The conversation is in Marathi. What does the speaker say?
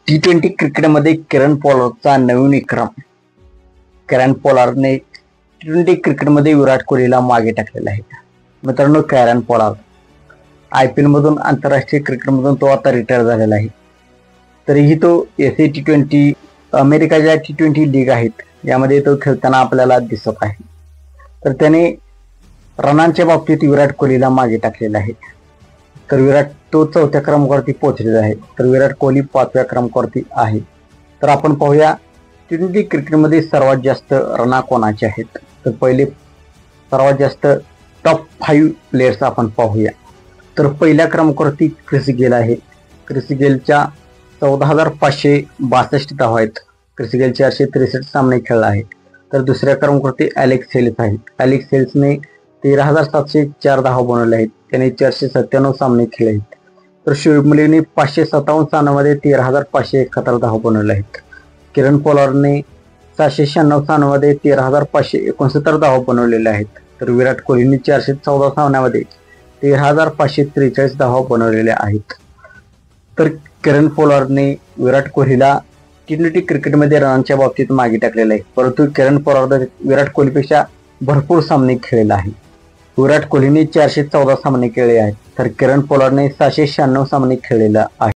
T20 क्रिकेटमध्ये किरण पोलार्डचा नवीन विक्रम. किरण पोलार्डने T20 क्रिकेटमध्ये विराट कोहलीला मागे टाकलेला आहे. मित्रांनो, किरण पोलार्ड IPL मधून आंतरराष्ट्रीय क्रिकेटमधून तो आता रिटायर झालेला आहे. तरीही तो SA T20 अमेरिकाच्या T20 लीग आहेत यामध्ये तो खेळताना आपल्याला दिसत आहे. तर त्याने रनांच्या बाबतीत विराट कोहलीला मागे टाकलेला आहे. तर विराट तो 4थ्या क्रमांकावरती पोहोचलेला आहे, तर विराट कोहली 5व्या क्रमांकावरती आहे. तर आपण पाहूया T20 क्रिकेटमध्ये सर्वात जास्त रना कोणाचे आहेत. तर पहिले सर्वात जास्त टॉप 5 प्लेयर्स आपण पाहूया. तर पहिल्या क्रमांकावरती क्रिस गेल आहे. क्रिस गेलच्या 14,562 धावा आहेत. क्रिस गेल 463 सामने खेळला आहे. तर दुसऱ्या क्रमांकावरती अलेक्स हेल्स आहे. अलेक्स हेल्सने 13,704 धावा बनवल्या आहेत. त्याने 497 सामने खेळले आहेत. तर शोएब मलिकने 557 सामन्यामध्ये 13,571 धावा बनवल्या आहेत. किरण पोलार्डने 796 सामन्यामध्ये 13,569 धावा बनवलेल्या आहेत. तर विराट कोहलीने 414 सामन्यामध्ये 13,543 धावा बनवलेल्या आहेत. तर किरण पोलार्डने विराट कोहलीला T20 क्रिकेटमध्ये रनांच्या बाबतीत मागे टाकलेला आहे, परंतु किरण पोलार्ड विराट कोहलीपेक्षा भरपूर सामने खेळलेला आहे. विराट कोहलीने 414 सामने खेळले आहेत, तर किरण पोलार्डने 796 सामने खेळलेला आहे.